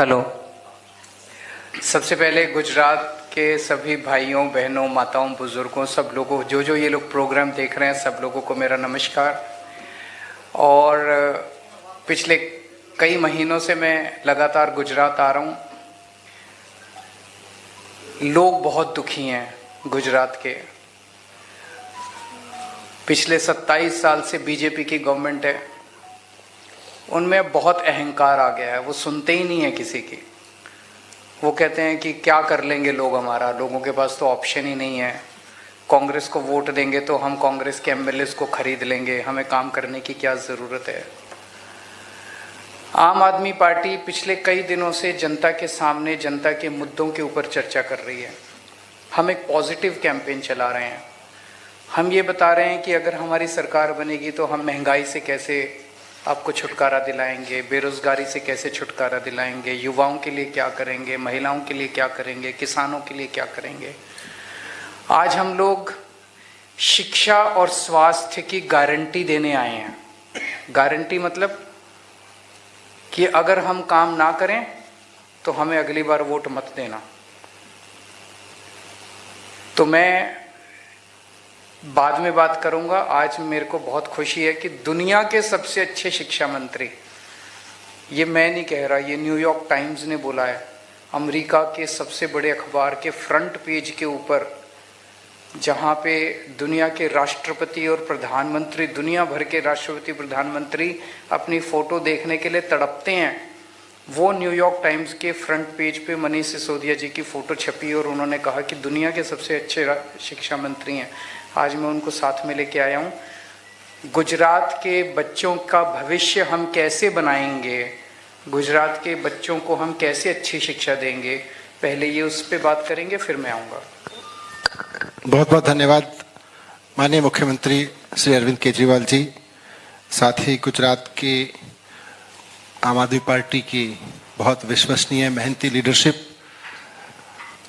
Hello. सबसे पहले गुजरात के सभी भाइयों बहनों माताओं बुजुर्गों सब लोगों जो ये लोग प्रोग्राम देख रहे हैं सब लोगों को मेरा नमस्कार। और पिछले कई महीनों से मैं लगातार गुजरात आ रहा हूँ। लोग बहुत दुखी हैं गुजरात के। पिछले 27 साल से बीजेपी की गवर्नमेंट है, उनमें बहुत अहंकार आ गया है। वो सुनते ही नहीं है किसी की। वो कहते हैं कि क्या कर लेंगे लोग हमारा, लोगों के पास तो ऑप्शन ही नहीं है। कांग्रेस को वोट देंगे तो हम कांग्रेस के एमएलएस को खरीद लेंगे, हमें काम करने की क्या ज़रूरत है। आम आदमी पार्टी पिछले कई दिनों से जनता के सामने जनता के मुद्दों के ऊपर चर्चा कर रही है। हम एक पॉजिटिव कैंपेन चला रहे हैं। हम ये बता रहे हैं कि अगर हमारी सरकार बनेगी तो हम महंगाई से कैसे आपको छुटकारा दिलाएंगे, बेरोज़गारी से कैसे छुटकारा दिलाएंगे, युवाओं के लिए क्या करेंगे, महिलाओं के लिए क्या करेंगे, किसानों के लिए क्या करेंगे। आज हम लोग शिक्षा और स्वास्थ्य की गारंटी देने आए हैं। गारंटी मतलब कि अगर हम काम ना करें तो हमें अगली बार वोट मत देना। तो मैं बाद में बात करूंगा। आज मेरे को बहुत खुशी है कि दुनिया के सबसे अच्छे शिक्षा मंत्री, ये मैं नहीं कह रहा, ये न्यूयॉर्क टाइम्स ने बोला है, अमेरिका के सबसे बड़े अखबार के फ्रंट पेज के ऊपर, जहाँ पे दुनिया के राष्ट्रपति और प्रधानमंत्री, दुनिया भर के राष्ट्रपति प्रधानमंत्री अपनी फ़ोटो देखने के लिए तड़पते हैं, वो न्यूयॉर्क टाइम्स के फ्रंट पेज पे मनीष सिसोदिया जी की फ़ोटो छपी और उन्होंने कहा कि दुनिया के सबसे अच्छे शिक्षा मंत्री हैं। आज मैं उनको साथ में लेके आया हूँ। गुजरात के बच्चों का भविष्य हम कैसे बनाएंगे, गुजरात के बच्चों को हम कैसे अच्छी शिक्षा देंगे, पहले ये उस पर बात करेंगे, फिर मैं आऊँगा। बहुत बहुत धन्यवाद माननीय मुख्यमंत्री श्री अरविंद केजरीवाल जी, साथ ही गुजरात के आम आदमी पार्टी की बहुत विश्वसनीय मेहनती लीडरशिप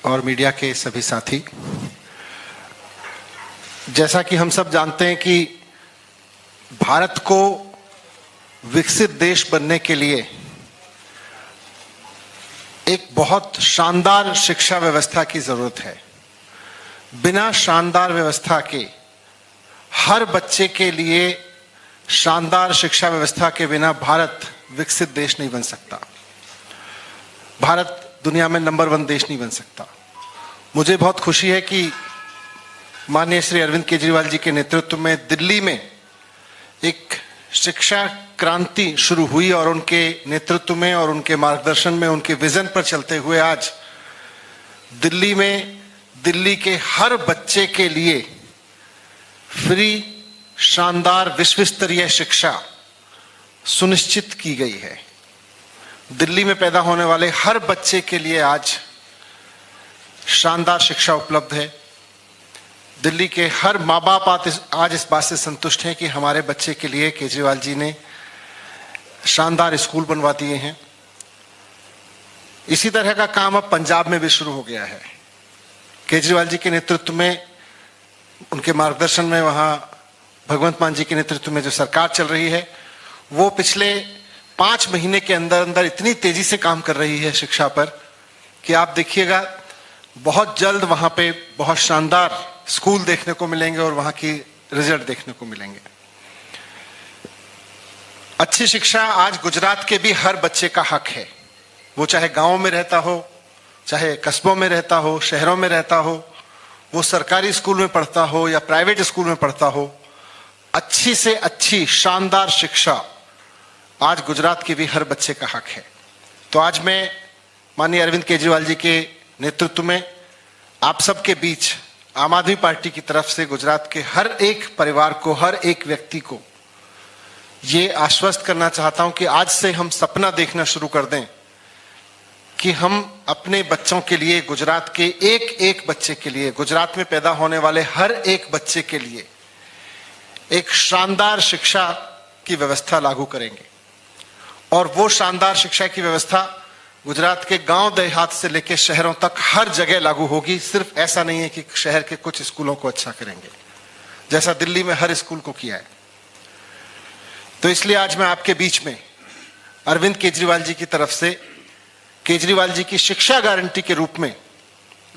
और मीडिया के सभी साथी। जैसा कि हम सब जानते हैं कि भारत को विकसित देश बनने के लिए एक बहुत शानदार शिक्षा व्यवस्था की जरूरत है। बिना शानदार व्यवस्था के, हर बच्चे के लिए शानदार शिक्षा व्यवस्था के बिना भारत विकसित देश नहीं बन सकता। भारत दुनिया में नंबर 1 देश नहीं बन सकता। मुझे बहुत खुशी है कि माननीय श्री अरविंद केजरीवाल जी के नेतृत्व में दिल्ली में एक शिक्षा क्रांति शुरू हुई और उनके नेतृत्व में और उनके मार्गदर्शन में, उनके विजन पर चलते हुए आज दिल्ली में दिल्ली के हर बच्चे के लिए फ्री शानदार विश्व स्तरीय शिक्षा सुनिश्चित की गई है। दिल्ली में पैदा होने वाले हर बच्चे के लिए आज शानदार शिक्षा उपलब्ध है। दिल्ली के हर माँ बाप आज इस बात से संतुष्ट हैं कि हमारे बच्चे के लिए केजरीवाल जी ने शानदार स्कूल बनवा दिए हैं। इसी तरह का काम अब पंजाब में भी शुरू हो गया है। केजरीवाल जी के नेतृत्व में, उनके मार्गदर्शन में, वहाँ भगवंत मान जी के नेतृत्व में जो सरकार चल रही है वो पिछले 5 महीने के अंदर अंदर इतनी तेजी से काम कर रही है शिक्षा पर कि आप देखिएगा बहुत जल्द वहाँ पे बहुत शानदार स्कूल देखने को मिलेंगे और वहाँ की रिजल्ट देखने को मिलेंगे। अच्छी शिक्षा आज गुजरात के भी हर बच्चे का हक है। वो चाहे गांव में रहता हो, चाहे कस्बों में रहता हो, शहरों में रहता हो, वो सरकारी स्कूल में पढ़ता हो या प्राइवेट स्कूल में पढ़ता हो, अच्छी से अच्छी शानदार शिक्षा आज गुजरात के भी हर बच्चे का हक है। तो आज मैं माननीय अरविंद केजरीवाल जी के नेतृत्व में आप सबके बीच आम आदमी पार्टी की तरफ से गुजरात के हर एक परिवार को, हर एक व्यक्ति को ये आश्वस्त करना चाहता हूं कि आज से हम सपना देखना शुरू कर दें कि हम अपने बच्चों के लिए, गुजरात के एक एक बच्चे के लिए, गुजरात में पैदा होने वाले हर एक बच्चे के लिए एक शानदार शिक्षा की व्यवस्था लागू करेंगे। और वो शानदार शिक्षा की व्यवस्था गुजरात के गांव देहात से लेकर शहरों तक हर जगह लागू होगी। सिर्फ ऐसा नहीं है कि शहर के कुछ स्कूलों को अच्छा करेंगे, जैसा दिल्ली में हर स्कूल को किया है। तो इसलिए आज मैं आपके बीच में अरविंद केजरीवाल जी की तरफ से केजरीवाल जी की शिक्षा गारंटी के रूप में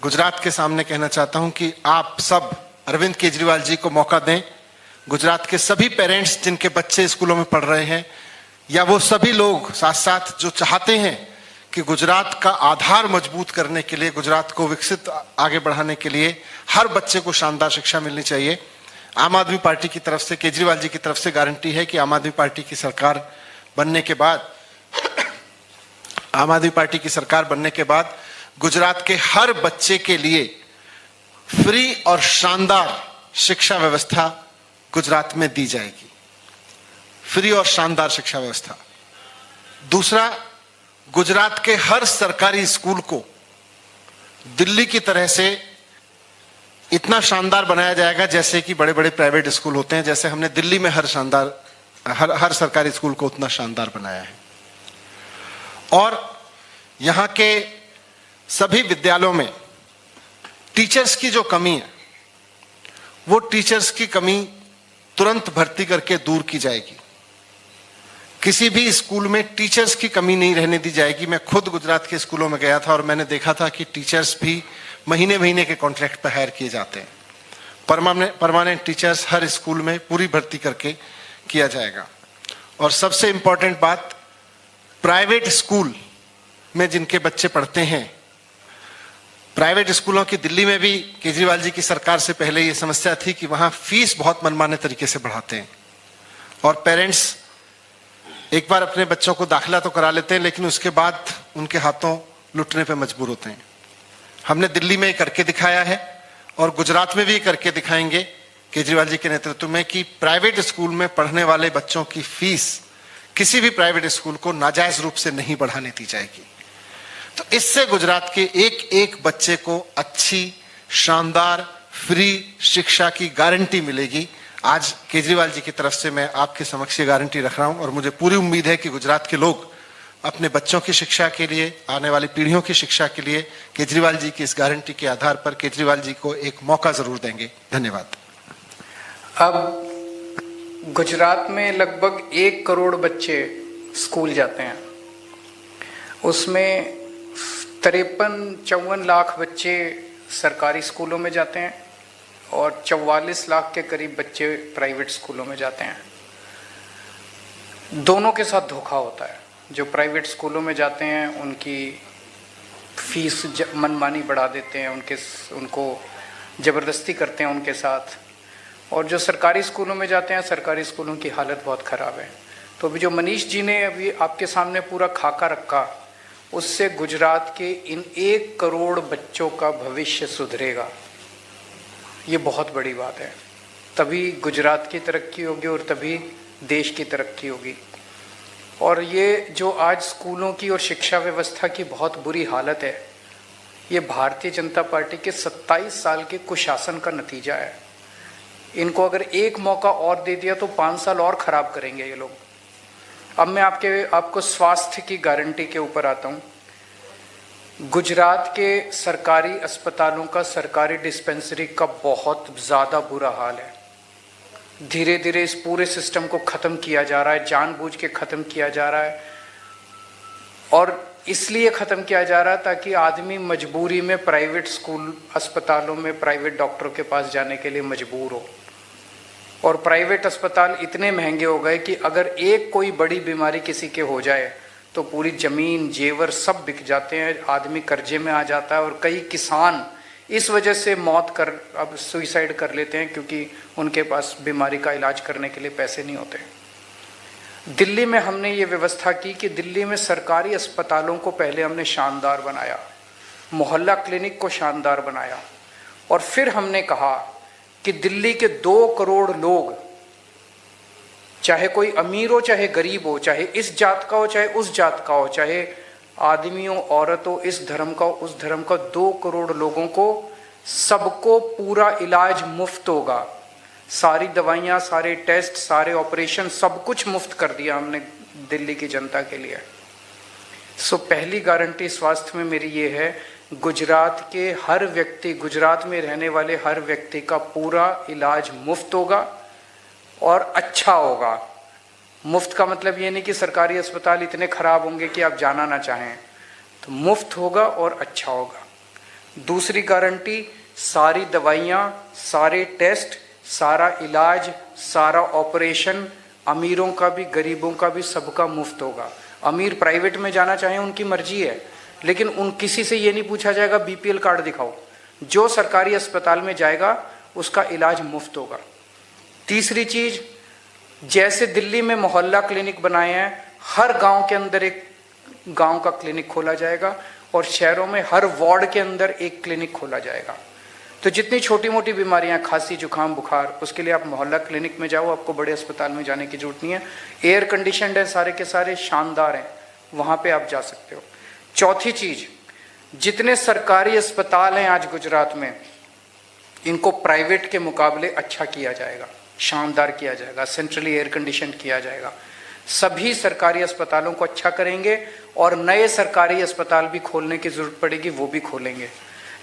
गुजरात के सामने कहना चाहता हूं कि आप सब अरविंद केजरीवाल जी को मौका दें। गुजरात के सभी पेरेंट्स जिनके बच्चे स्कूलों में पढ़ रहे हैं, या वो सभी लोग साथ साथ जो चाहते हैं कि गुजरात का आधार मजबूत करने के लिए, गुजरात को विकसित आगे बढ़ाने के लिए हर बच्चे को शानदार शिक्षा मिलनी चाहिए। आम आदमी पार्टी की तरफ से, केजरीवाल जी की तरफ से गारंटी है कि आम आदमी पार्टी की सरकार बनने के बाद गुजरात के हर बच्चे के लिए फ्री और शानदार शिक्षा व्यवस्था गुजरात में दी जाएगी। फ्री और शानदार शिक्षा व्यवस्था। दूसरा, गुजरात के हर सरकारी स्कूल को दिल्ली की तरह से इतना शानदार बनाया जाएगा जैसे कि बड़े बड़े प्राइवेट स्कूल होते हैं। जैसे हमने दिल्ली में हर सरकारी स्कूल को उतना शानदार बनाया है। और यहां के सभी विद्यालयों में टीचर्स की जो कमी है, वो टीचर्स की कमी तुरंत भर्ती करके दूर की जाएगी। किसी भी स्कूल में टीचर्स की कमी नहीं रहने दी जाएगी। मैं खुद गुजरात के स्कूलों में गया था और मैंने देखा था कि टीचर्स भी महीने महीने के कॉन्ट्रैक्ट पर हायर किए जाते हैं। परमानेंट टीचर्स हर स्कूल में पूरी भर्ती करके किया जाएगा। और सबसे इंपॉर्टेंट बात, प्राइवेट स्कूल में जिनके बच्चे पढ़ते हैं, प्राइवेट स्कूलों की दिल्ली में भी केजरीवाल जी की सरकार से पहले ये समस्या थी कि वहां फीस बहुत मनमाने तरीके से बढ़ाते हैं और पेरेंट्स एक बार अपने बच्चों को दाखिला तो करा लेते हैं, लेकिन उसके बाद उनके हाथों लुटने पे मजबूर होते हैं। हमने दिल्ली में ये करके दिखाया है और गुजरात में भी करके दिखाएंगे केजरीवाल जी के नेतृत्व में कि प्राइवेट स्कूल में पढ़ने वाले बच्चों की फीस किसी भी प्राइवेट स्कूल को नाजायज रूप से नहीं बढ़ाने दी जाएगी। तो इससे गुजरात के एक एक बच्चे को अच्छी शानदार फ्री शिक्षा की गारंटी मिलेगी। आज केजरीवाल जी की तरफ से मैं आपके समक्ष ये गारंटी रख रहा हूं और मुझे पूरी उम्मीद है कि गुजरात के लोग अपने बच्चों की शिक्षा के लिए, आने वाली पीढ़ियों की शिक्षा के लिए केजरीवाल जी की इस गारंटी के आधार पर केजरीवाल जी को एक मौका जरूर देंगे। धन्यवाद। अब गुजरात में लगभग 1 करोड़ बच्चे स्कूल जाते हैं। उसमें 53-54 लाख बच्चे सरकारी स्कूलों में जाते हैं और 44 लाख के करीब बच्चे प्राइवेट स्कूलों में जाते हैं। दोनों के साथ धोखा होता है। जो प्राइवेट स्कूलों में जाते हैं उनकी फीस मनमानी बढ़ा देते हैं, उनको ज़बरदस्ती करते हैं उनके साथ। और जो सरकारी स्कूलों में जाते हैं, सरकारी स्कूलों की हालत बहुत ख़राब है। तो अभी जो मनीष जी ने अभी आपके सामने पूरा खाका रखा, उससे गुजरात के इन 1 करोड़ बच्चों का भविष्य सुधरेगा। ये बहुत बड़ी बात है। तभी गुजरात की तरक्की होगी और तभी देश की तरक्की होगी। और ये जो आज स्कूलों की और शिक्षा व्यवस्था की बहुत बुरी हालत है, ये भारतीय जनता पार्टी के 27 साल के कुशासन का नतीजा है। इनको अगर एक मौका और दे दिया तो 5 साल और ख़राब करेंगे ये लोग। अब मैं आपको स्वास्थ्य की गारंटी के ऊपर आता हूँ। गुजरात के सरकारी अस्पतालों का, सरकारी डिस्पेंसरी का बहुत ज़्यादा बुरा हाल है। धीरे धीरे इस पूरे सिस्टम को ख़त्म किया जा रहा है, जानबूझ के ख़त्म किया जा रहा है। और इसलिए ख़त्म किया जा रहा है ताकि आदमी मजबूरी में प्राइवेट स्कूल अस्पतालों में प्राइवेट डॉक्टरों के पास जाने के लिए मजबूर हो। और प्राइवेट अस्पताल इतने महंगे हो गए कि अगर एक कोई बड़ी बीमारी किसी के हो जाए तो पूरी ज़मीन जेवर सब बिक जाते हैं, आदमी कर्जे में आ जाता है। और कई किसान इस वजह से अब सुइसाइड कर लेते हैं क्योंकि उनके पास बीमारी का इलाज करने के लिए पैसे नहीं होते। दिल्ली में हमने ये व्यवस्था की कि दिल्ली में सरकारी अस्पतालों को पहले हमने शानदार बनाया, मोहल्ला क्लिनिक को शानदार बनाया, और फिर हमने कहा कि दिल्ली के 2 करोड़ लोग, चाहे कोई अमीर हो चाहे गरीब हो, चाहे इस जात का हो चाहे उस जात का हो, चाहे आदमी हो औरत हो, इस धर्म का हो उस धर्म का, 2 करोड़ लोगों को सबको पूरा इलाज मुफ्त होगा। सारी दवाइयाँ, सारे टेस्ट, सारे ऑपरेशन, सब कुछ मुफ्त कर दिया हमने दिल्ली की जनता के लिए। पहली गारंटी स्वास्थ्य में मेरी ये है, गुजरात के हर व्यक्ति, गुजरात में रहने वाले हर व्यक्ति का पूरा इलाज मुफ्त होगा और अच्छा होगा। मुफ्त का मतलब ये नहीं कि सरकारी अस्पताल इतने ख़राब होंगे कि आप जाना ना चाहें। तो मुफ्त होगा और अच्छा होगा। दूसरी गारंटी, सारी दवाइयाँ, सारे टेस्ट, सारा इलाज, सारा ऑपरेशन, अमीरों का भी गरीबों का भी सबका मुफ्त होगा। अमीर प्राइवेट में जाना चाहें उनकी मर्जी है, लेकिन उन किसी से ये नहीं पूछा जाएगा बीपीएल कार्ड दिखाओ। जो सरकारी अस्पताल में जाएगा उसका इलाज मुफ्त होगा। तीसरी चीज, जैसे दिल्ली में मोहल्ला क्लिनिक बनाए हैं, हर गांव के अंदर एक गांव का क्लिनिक खोला जाएगा और शहरों में हर वार्ड के अंदर एक क्लिनिक खोला जाएगा। तो जितनी छोटी मोटी बीमारियां, खांसी, जुकाम, बुखार, उसके लिए आप मोहल्ला क्लिनिक में जाओ, आपको बड़े अस्पताल में जाने की जरूरत नहीं है। एयर कंडीशनड है, सारे के सारे शानदार हैं, वहां पे आप जा सकते हो। चौथी चीज, जितने सरकारी अस्पताल हैं आज गुजरात में, इनको प्राइवेट के मुकाबले अच्छा किया जाएगा, शानदार किया जाएगा, सेंट्रली एयर कंडीशन किया जाएगा। सभी सरकारी अस्पतालों को अच्छा करेंगे और नए सरकारी अस्पताल भी खोलने की जरूरत पड़ेगी, वो भी खोलेंगे।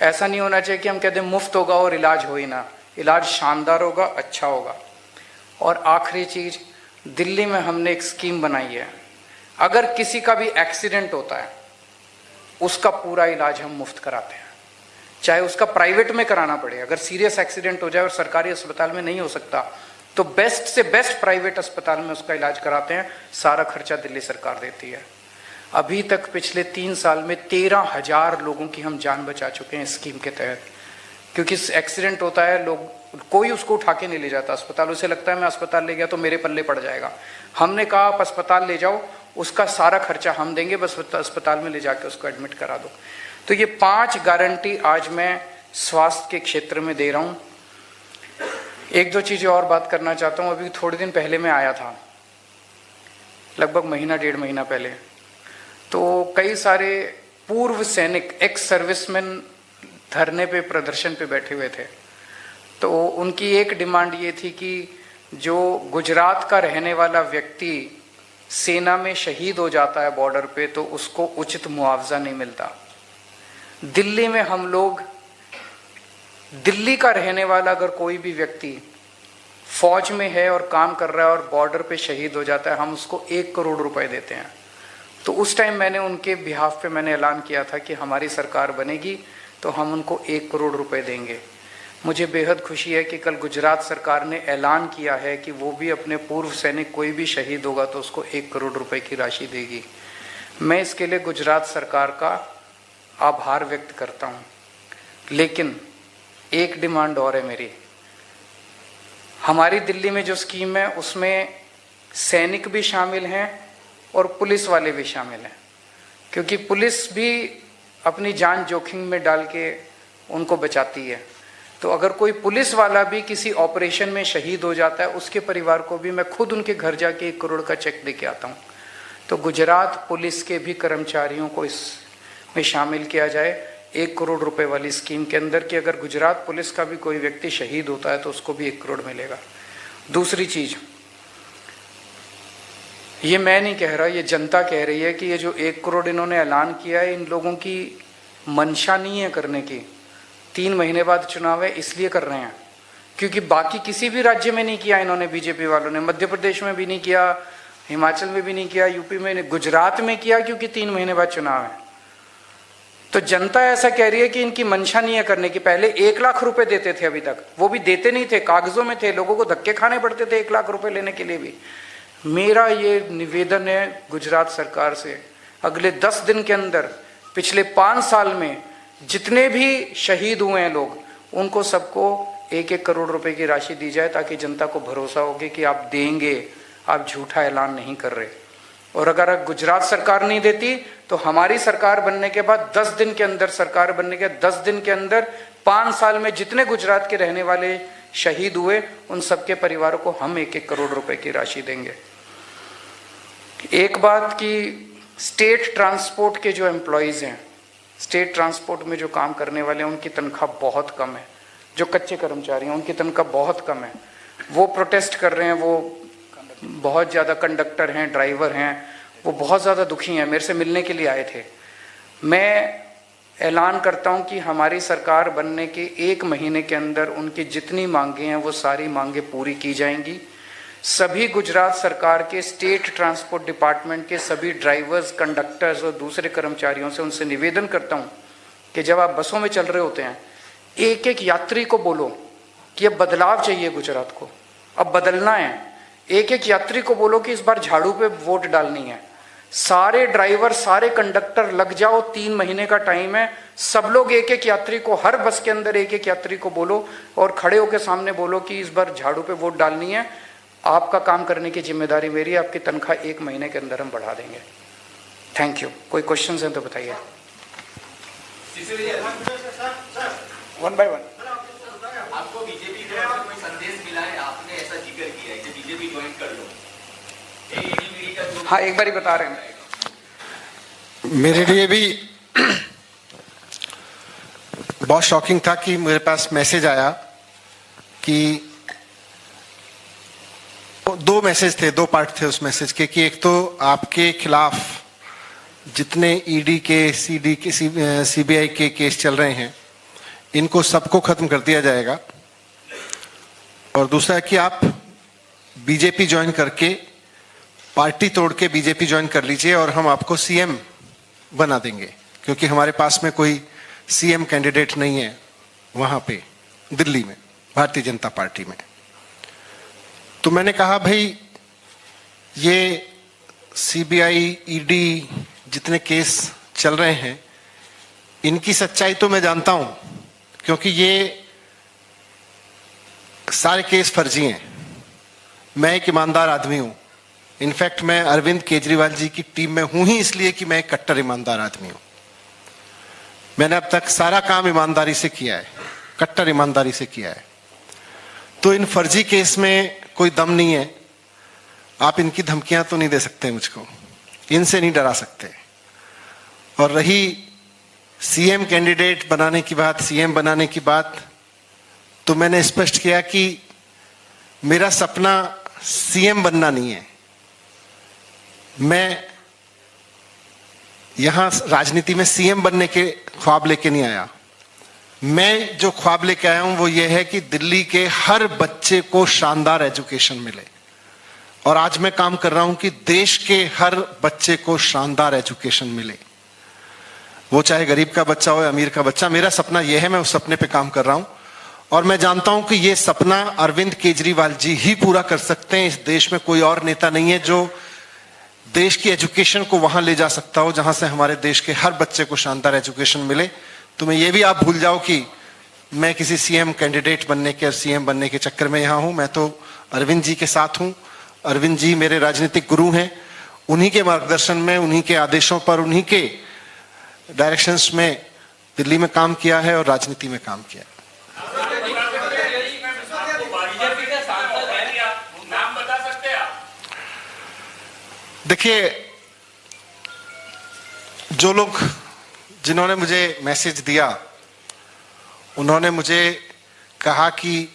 ऐसा नहीं होना चाहिए कि हम कहते हैं मुफ्त होगा और इलाज हो ही ना। इलाज शानदार होगा, अच्छा होगा। और आखिरी चीज, दिल्ली में हमने एक स्कीम बनाई है, अगर किसी का भी एक्सीडेंट होता है उसका पूरा इलाज हम मुफ्त कराते हैं, चाहे उसका प्राइवेट में कराना पड़े। अगर सीरियस एक्सीडेंट हो जाए और सरकारी अस्पताल में नहीं हो सकता तो बेस्ट से बेस्ट प्राइवेट अस्पताल में उसका इलाज कराते हैं, सारा खर्चा दिल्ली सरकार देती है। अभी तक पिछले 3 साल में 13,000 लोगों की हम जान बचा चुके हैं इस स्कीम के तहत। क्योंकि एक्सीडेंट होता है, लोग कोई उसको उठा के नहीं ले जाता अस्पताल, उसे लगता है मैं अस्पताल ले गया तो मेरे पल्ले पड़ जाएगा। हमने कहा आप अस्पताल ले जाओ, उसका सारा खर्चा हम देंगे, बस अस्पताल में ले जाके उसको एडमिट करा दो। तो ये 5 गारंटी आज मैं स्वास्थ्य के क्षेत्र में दे रहा हूँ। एक दो चीज़ें और बात करना चाहता हूँ। अभी थोड़े दिन पहले मैं आया था, लगभग महीना 1.5 महीना पहले, तो कई सारे पूर्व सैनिक, एक्स सर्विसमैन धरने पे, प्रदर्शन पे बैठे हुए थे। तो उनकी एक डिमांड ये थी कि जो गुजरात का रहने वाला व्यक्ति सेना में शहीद हो जाता है बॉर्डर पे, तो उसको उचित मुआवजा नहीं मिलता। दिल्ली में हम लोग, दिल्ली का रहने वाला अगर कोई भी व्यक्ति फौज में है और काम कर रहा है और बॉर्डर पे शहीद हो जाता है, हम उसको 1 करोड़ रुपए देते हैं। तो उस टाइम मैंने उनके बिहाफ पे मैंने ऐलान किया था कि हमारी सरकार बनेगी तो हम उनको 1 करोड़ रुपए देंगे। मुझे बेहद खुशी है कि कल गुजरात सरकार ने ऐलान किया है कि वो भी अपने पूर्व सैनिक, कोई भी शहीद होगा तो उसको 1 करोड़ रुपए की राशि देगी। मैं इसके लिए गुजरात सरकार का आभार व्यक्त करता हूँ। लेकिन एक डिमांड और है मेरी। हमारी दिल्ली में जो स्कीम है उसमें सैनिक भी शामिल हैं और पुलिस वाले भी शामिल हैं, क्योंकि पुलिस भी अपनी जान जोखिम में डाल के उनको बचाती है। तो अगर कोई पुलिस वाला भी किसी ऑपरेशन में शहीद हो जाता है, उसके परिवार को भी मैं खुद उनके घर जाके 1 करोड़ का चेक दे के आता हूँ। तो गुजरात पुलिस के भी कर्मचारियों को इसमें शामिल किया जाए 1 करोड़ रुपए वाली स्कीम के अंदर, कि अगर गुजरात पुलिस का भी कोई व्यक्ति शहीद होता है तो उसको भी 1 करोड़ मिलेगा। दूसरी चीज, ये मैं नहीं कह रहा, ये जनता कह रही है कि ये जो 1 करोड़ इन्होंने ऐलान किया है, इन लोगों की मंशा नहीं है करने की। 3 महीने बाद चुनाव है इसलिए कर रहे हैं, क्योंकि बाकी किसी भी राज्य में नहीं किया इन्होंने, बीजेपी वालों ने मध्य प्रदेश में भी नहीं किया, हिमाचल में भी नहीं किया, यूपी में नहीं, गुजरात में किया क्योंकि 3 महीने बाद चुनाव है। तो जनता ऐसा कह रही है कि इनकी मंशा नहीं है करने की। पहले 1 लाख रुपए देते थे, अभी तक वो भी देते नहीं थे, कागजों में थे, लोगों को धक्के खाने पड़ते थे 1 लाख रुपए लेने के लिए भी। मेरा ये निवेदन है गुजरात सरकार से, अगले 10 दिन के अंदर पिछले 5 साल में जितने भी शहीद हुए हैं लोग, उनको सबको 1-1 करोड़ रुपए की राशि दी जाए, ताकि जनता को भरोसा होगी कि आप देंगे, आप झूठा ऐलान नहीं कर रहे। और अगर गुजरात सरकार नहीं देती तो हमारी सरकार बनने के बाद 10 दिन के अंदर, सरकार बनने के 10 दिन के अंदर 5 साल में जितने गुजरात के रहने वाले शहीद हुए, उन सबके परिवारों को हम 1-1 करोड़ रुपए की राशि देंगे। एक बात कि स्टेट ट्रांसपोर्ट के जो एम्प्लॉयज़ हैं, स्टेट ट्रांसपोर्ट में जो काम करने वाले हैं, उनकी तनख्वाह बहुत कम है। जो कच्चे कर्मचारी हैं उनकी तनख्वाह बहुत कम है। वो प्रोटेस्ट कर रहे हैं, वो बहुत ज़्यादा कंडक्टर हैं, ड्राइवर हैं, वो बहुत ज़्यादा दुखी हैं, मेरे से मिलने के लिए आए थे। मैं ऐलान करता हूं कि हमारी सरकार बनने के 1 महीने के अंदर उनकी जितनी मांगे हैं वो सारी मांगे पूरी की जाएंगी। सभी गुजरात सरकार के स्टेट ट्रांसपोर्ट डिपार्टमेंट के सभी ड्राइवर्स, कंडक्टर्स और दूसरे कर्मचारियों से उनसे निवेदन करता हूँ कि जब आप बसों में चल रहे होते हैं, एक एक यात्री को बोलो कि अब बदलाव चाहिए गुजरात को, अब बदलना है। एक एक यात्री को बोलो कि इस बार झाड़ू पे वोट डालनी है। सारे ड्राइवर, सारे कंडक्टर लग जाओ, 3 महीने का टाइम है। सब लोग एक एक यात्री को, हर बस के अंदर एक एक यात्री को बोलो और खड़े होकर सामने बोलो कि इस बार झाड़ू पे वोट डालनी है। आपका काम करने की जिम्मेदारी मेरी है। आपकी तनख्वाह 1 महीने के अंदर हम बढ़ा देंगे। Thank you. कोई क्वेश्चन है तो बताइए। One by one. आपको बीजेपी से कोई संदेश मिला है? आपने ऐसा जिक्र किया है कि बीजेपी ज्वाइन कर लो। हाँ, एक बार ही बता रहे हैं। मेरे लिए भी बहुत शॉकिंग था कि मेरे पास मैसेज आया कि 2 मैसेज थे, 2 पार्ट थे उस मैसेज के, कि एक तो आपके खिलाफ जितने ईडी के, सीडी के, सीबीआई के केस चल रहे हैं, इनको सबको खत्म कर दिया जाएगा, और दूसरा है कि आप बीजेपी ज्वाइन करके, पार्टी तोड़ के बीजेपी ज्वाइन कर लीजिए और हम आपको सीएम बना देंगे, क्योंकि हमारे पास में कोई सीएम कैंडिडेट नहीं है वहां पे दिल्ली में, भारतीय जनता पार्टी में। तो मैंने कहा भाई, ये सीबीआई, ईडी जितने केस चल रहे हैं, इनकी सच्चाई तो मैं जानता हूं, क्योंकि ये सारे केस फर्जी हैं। मैं एक ईमानदार आदमी हूं। इनफैक्ट मैं अरविंद केजरीवाल जी की टीम में हूं ही इसलिए कि मैं एक कट्टर ईमानदार आदमी हूं। मैंने अब तक सारा काम ईमानदारी से किया है, कट्टर ईमानदारी से किया है। तो इन फर्जी केस में कोई दम नहीं है। आप इनकी धमकियां तो नहीं दे सकते मुझको, इनसे नहीं डरा सकते। और रही सीएम कैंडिडेट बनाने की बात, सीएम बनाने की बात, तो मैंने स्पष्ट किया कि मेरा सपना सीएम बनना नहीं है। मैं यहां राजनीति में सीएम बनने के ख्वाब लेके नहीं आया। मैं जो ख्वाब लेके आया हूं वो ये है कि दिल्ली के हर बच्चे को शानदार एजुकेशन मिले, और आज मैं काम कर रहा हूं कि देश के हर बच्चे को शानदार एजुकेशन मिले, वो चाहे गरीब का बच्चा हो या अमीर का बच्चा। मेरा सपना यह है, मैं उस सपने पे काम कर रहा हूं, और मैं जानता हूं कि यह सपना अरविंद केजरीवाल जी ही पूरा कर सकते हैं। इस देश में कोई और नेता नहीं है जो देश की एजुकेशन को वहां ले जा सकता हो जहां से हमारे देश के हर बच्चे को शानदार एजुकेशन मिले। तो मैं ये भी आप भूल जाओ कि मैं किसी सीएम कैंडिडेट बनने के और सीएम बनने के चक्कर में यहां हूं। मैं तो अरविंद जी के साथ हूं। अरविंद जी मेरे राजनीतिक गुरु हैं। उन्हीं के मार्गदर्शन में, उन्हीं के आदेशों पर, उन्हीं के डायरेक्शंस में दिल्ली में काम किया है और राजनीति में काम किया है। देखिए, जो लोग, जिन्होंने मुझे मैसेज दिया, उन्होंने मुझे कहा कि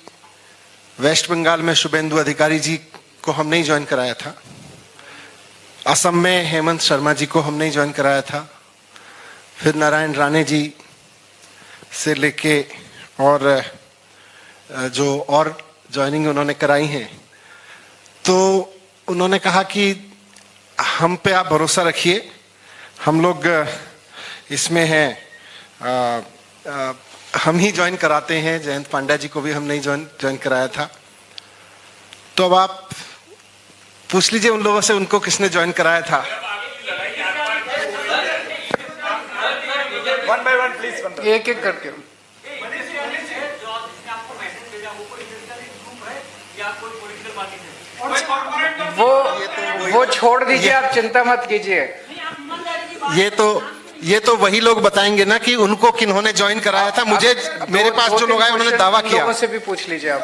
वेस्ट बंगाल में शुभेंदु अधिकारी जी को हम नहीं ज्वाइन कराया था, असम में हेमंत शर्मा जी को हम नहीं ज्वाइन कराया था, फिर नारायण राणे जी से लेके और जो और ज्वाइनिंग उन्होंने कराई हैं, तो उन्होंने कहा कि हम पे आप भरोसा रखिए, हम लोग इसमें हैं, हम ही ज्वाइन कराते हैं। जयंत पांड्या जी को भी हम नहीं ज्वाइन कराया था। तो अब आप पूछ लीजिए उन लोगों से, उनको किसने ज्वाइन कराया था। वन बाय वन प्लीज, एक एक करके। वो छोड़ दीजिए, आप चिंता मत कीजिए। ये तो वही लोग बताएंगे ना कि उनको किन्होंने ज्वाइन कराया था। मुझे, मेरे पास जो लोग आए उन्होंने दावा किया। लोगों से भी पूछ लीजिए आप।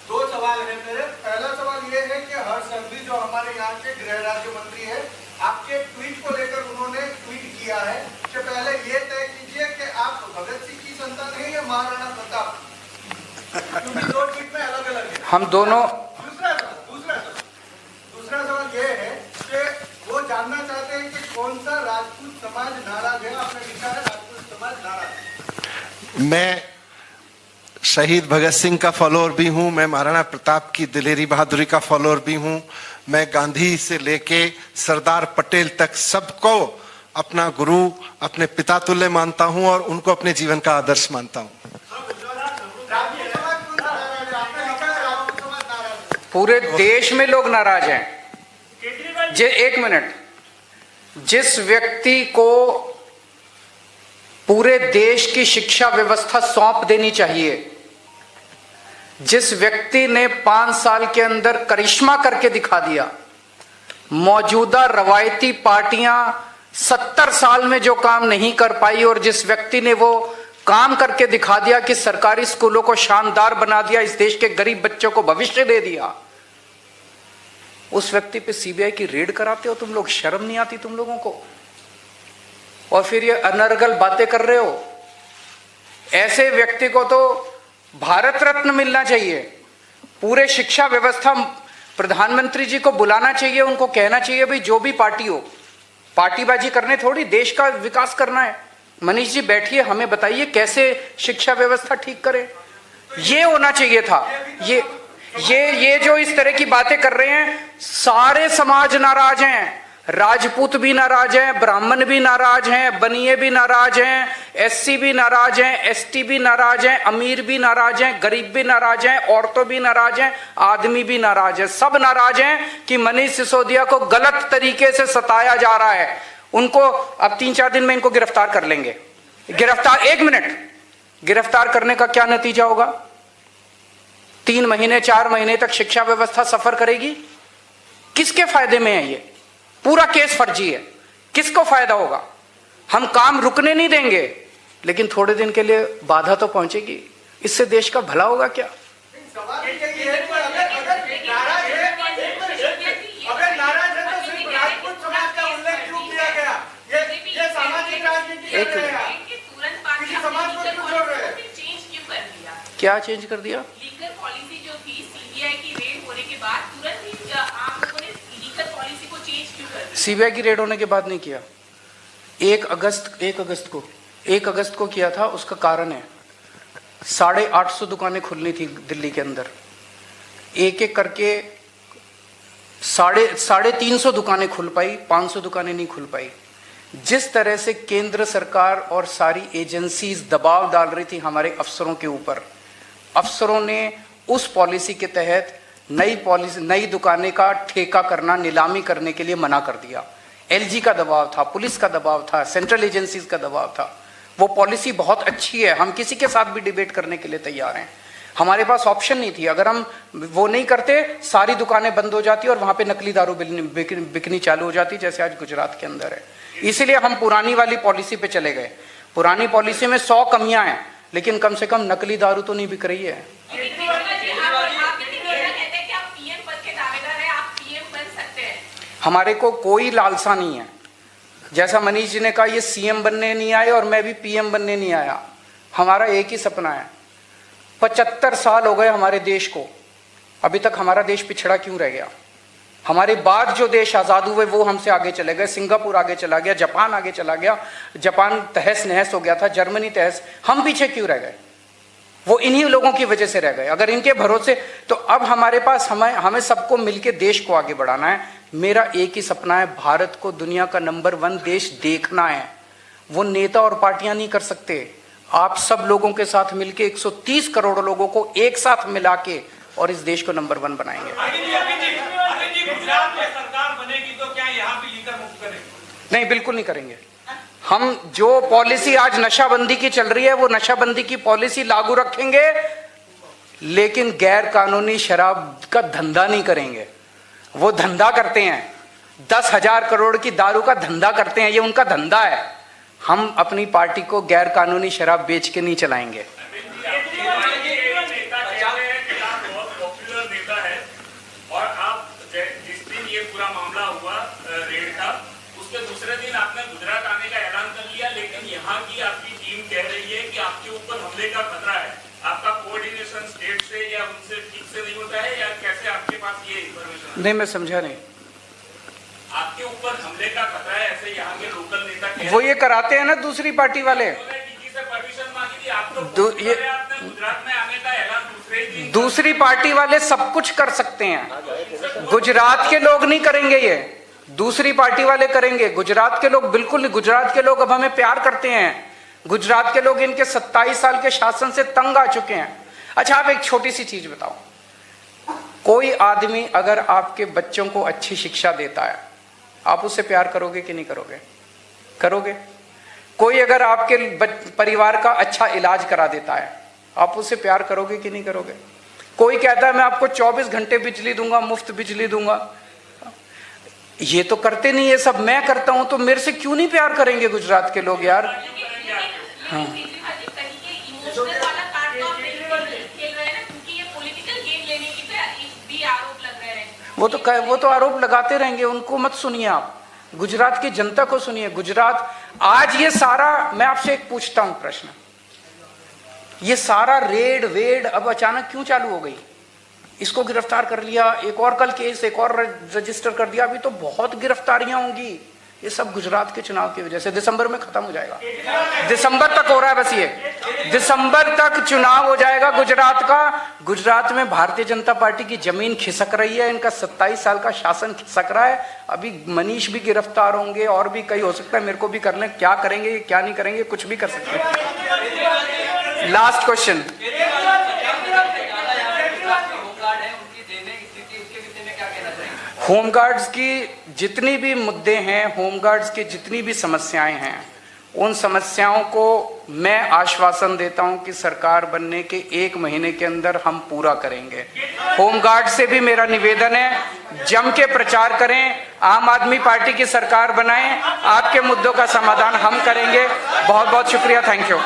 2 सवाल है मेरे। पहला सवाल ये है कि हर्ष संघवी जो हमारे यहाँ के गृह राज्य मंत्री है, आपके ट्वीट को लेकर उन्होंने ट्वीट किया है कि पहले ये तय कीजिए कि आप भगत सिंह की संतान है या महाराणा प्रताप, क्योंकि 2 ट्वीट में अलग अलग है। हम दोनों। दूसरा सवाल ये है कि वो जानना चाहते हैं कि कौन सा राजपूत समाज नाराज है। आपने लिखा है राजपूत समाज नाराज। मैं शहीद भगत सिंह का फॉलोअर भी हूं, मैं महाराणा प्रताप की दिलेरी बहादुरी का फॉलोअर भी हूं, मैं गांधी से लेके सरदार पटेल तक सबको अपना गुरु, अपने पिता तुल्य मानता हूं और उनको अपने जीवन का आदर्श मानता हूं। पूरे देश में लोग नाराज हैं। एक मिनट, जिस व्यक्ति को पूरे देश की शिक्षा व्यवस्था सौंप देनी चाहिए, जिस व्यक्ति ने 5 साल के अंदर करिश्मा करके दिखा दिया, मौजूदा रवायती पार्टियां 70 साल में जो काम नहीं कर पाई और जिस व्यक्ति ने वो काम करके दिखा दिया कि सरकारी स्कूलों को शानदार बना दिया, इस देश के गरीब बच्चों को भविष्य दे दिया, उस व्यक्ति पे सीबीआई की रेड कराते हो तुम लोग? शर्म नहीं आती तुम लोगों को? और फिर ये अनर्गल बातें कर रहे हो। ऐसे व्यक्ति को तो भारत रत्न मिलना चाहिए। पूरे शिक्षा व्यवस्था, प्रधानमंत्री जी को बुलाना चाहिए, उनको कहना चाहिए भाई जो भी पार्टी हो, पार्टीबाजी करने थोड़ी, देश का विकास करना है। मनीष जी बैठिए, हमें बताइए कैसे शिक्षा व्यवस्था ठीक करें। ये होना चाहिए था। ये जो इस तरह की बातें कर रहे हैं, सारे समाज नाराज हैं। राजपूत भी नाराज हैं, ब्राह्मण भी नाराज हैं, बनिए भी नाराज हैं, एससी भी नाराज हैं, एसटी भी नाराज हैं, अमीर भी नाराज हैं, गरीब भी नाराज हैं, औरतें भी नाराज हैं, आदमी भी नाराज हैं। सब नाराज हैं कि मनीष सिसोदिया को गलत तरीके से सताया जा रहा है। उनको अब 3-4 दिन में इनको गिरफ्तार कर लेंगे। गिरफ्तार, 1 मिनट, गिरफ्तार करने का क्या नतीजा होगा? 3 महीने 4 महीने तक शिक्षा व्यवस्था सफर करेगी। किसके फायदे में है ये? पूरा केस फर्जी है। किसको फायदा होगा? हम काम रुकने नहीं देंगे, लेकिन थोड़े दिन के लिए बाधा तो पहुंचेगी। इससे देश का भला होगा क्या? क्या चेंज कर दिया? लीगल पॉलिसी जो थी, सीबीआई की रेड होने के बाद तुरंत ही आप लोगों ने लीगल पॉलिसी को चेंज क्यों कर दिया? सीबीआई की रेड होने के बाद नहीं किया। 1 अगस्त को किया था। उसका कारण है 850 दुकानें खुलनी थी दिल्ली के अंदर। एक एक करके 350 दुकानें खुल पाई, 500 दुकानें नहीं खुल पाई। जिस तरह से केंद्र सरकार और सारी एजेंसीज दबाव डाल रही थी हमारे अफसरों के ऊपर, अफसरों ने उस पॉलिसी के तहत नई दुकानें का ठेका करना, नीलामी करने के लिए मना कर दिया। एलजी का दबाव था, पुलिस का दबाव था, सेंट्रल एजेंसीज का दबाव था। वो पॉलिसी बहुत अच्छी है, हम किसी के साथ भी डिबेट करने के लिए तैयार हैं। हमारे पास ऑप्शन नहीं थी। अगर हम वो नहीं करते, सारी दुकानें बंद हो जाती और वहां पे नकली दारू बिकनी चालू हो जाती, जैसे आज गुजरात के अंदर है। इसलिए हम पुरानी वाली पॉलिसी पे चले गए। पुरानी पॉलिसी में 100 कमियां हैं, लेकिन कम से कम नकली दारू तो नहीं बिक रही है। हमारे को कोई लालसा नहीं है। जैसा मनीष जी ने कहा, ये सीएम बनने नहीं आए और मैं भी पीएम बनने नहीं आया। हमारा एक ही सपना है। 75 साल हो गए हमारे देश को, अभी तक हमारा देश पिछड़ा क्यों रह गया? हमारे बाद जो देश आजाद हुए वो हमसे आगे चले गए। सिंगापुर आगे चला गया, जापान आगे चला गया, जापान तहस नहस हो गया था, जर्मनी तहस। हम पीछे क्यों रह गए? वो इन्हीं लोगों की वजह से रह गए। अगर इनके भरोसे, तो अब हमारे पास हमें सबको मिलकर देश को आगे बढ़ाना है। मेरा एक ही सपना है, भारत को दुनिया का नंबर 1 देश देखना है। वो नेता और पार्टियां नहीं कर सकते। आप सब लोगों के साथ मिलकर 130 करोड़ लोगों को एक साथ मिला के और इस देश को नंबर 1 बनाएंगे। गुजरात में सरकार बनेगी तो क्या यहाँ भी लीकर मुक्त करेंगे? नहीं, बिल्कुल नहीं करेंगे। हम जो पॉलिसी आज नशाबंदी की चल रही है, वो नशाबंदी की पॉलिसी लागू रखेंगे, लेकिन गैर कानूनी शराब का धंधा नहीं करेंगे। वो धंधा करते हैं, 10,000 करोड़ की दारू का धंधा करते हैं, ये उनका धंधा है। हम अपनी पार्टी को गैर कानूनी शराब बेच के नहीं चलाएंगे। दूसरे दिन आपने गुजरात आने का ऐलान कर लिया, लेकिन यहाँ की आपकी टीम कह रही है कि आपके ऊपर हमले का खतरा है। आपका कोऑर्डिनेशन स्टेट से या उनसे ठीक से नहीं होता है, या कैसे आपके पास ये इंफॉर्मेशन? नहीं, मैं समझा नहीं। आपके ऊपर हमले का खतरा है, ऐसे यहाँ के लोकल नेता वो ये कराते हैं ना दूसरी पार्टी वाले। परमिशन मांगी थी, आप तो आपने गुजरात में आने का दूसरी पार्टी वाले सब कुछ कर सकते हैं, गुजरात के लोग नहीं करेंगे, ये दूसरी पार्टी वाले करेंगे। गुजरात के लोग बिल्कुल नहीं, गुजरात के लोग अब हमें प्यार करते हैं। गुजरात के लोग इनके 27 साल के शासन से तंग आ चुके हैं। अच्छा, आप एक छोटी सी चीज बताओ, कोई आदमी अगर आपके बच्चों को अच्छी शिक्षा देता है, आप उससे प्यार करोगे कि नहीं करोगे? करोगे। कोई अगर आपके परिवार का अच्छा इलाज करा देता है, आप उससे प्यार करोगे कि नहीं करोगे? कोई कहता है मैं आपको 24 घंटे बिजली दूंगा, मुफ्त बिजली दूंगा, ये तो करते नहीं, ये सब मैं करता हूं, तो मेरे से क्यों नहीं प्यार करेंगे गुजरात के लोग यार? हाँ। वो तो आरोप लगाते रहेंगे, उनको मत सुनिए आप, गुजरात की जनता को सुनिए। गुजरात आज ये सारा, मैं आपसे एक पूछता हूं प्रश्न, ये सारा रेड वेड अब अचानक क्यों चालू हो गई? इसको गिरफ्तार कर लिया, एक और कल केस एक और रजिस्टर कर दिया, अभी तो बहुत गिरफ्तारियां होंगी। ये सब गुजरात के चुनाव की वजह से, दिसंबर में खत्म हो जाएगा, दिसंबर तक हो रहा है बस, ये दिसंबर तक चुनाव हो जाएगा गुजरात का। गुजरात में भारतीय जनता पार्टी की जमीन खिसक रही है, इनका 27 साल का शासन खिसक रहा है। अभी मनीष भी गिरफ्तार होंगे और भी कई हो सकता है, मेरे को भी करने, क्या करेंगे क्या नहीं करेंगे, कुछ भी कर सकते हैं। लास्ट क्वेश्चन, होमगार्ड्स की जितनी भी मुद्दे हैं, होमगार्ड्स की जितनी भी समस्याएं हैं, उन समस्याओं को मैं आश्वासन देता हूं कि सरकार बनने के 1 महीने के अंदर हम पूरा करेंगे। होमगार्ड से भी मेरा निवेदन है, जम के प्रचार करें, आम आदमी पार्टी की सरकार बनाएं, आपके मुद्दों का समाधान हम करेंगे। बहुत बहुत शुक्रिया, थैंक यू।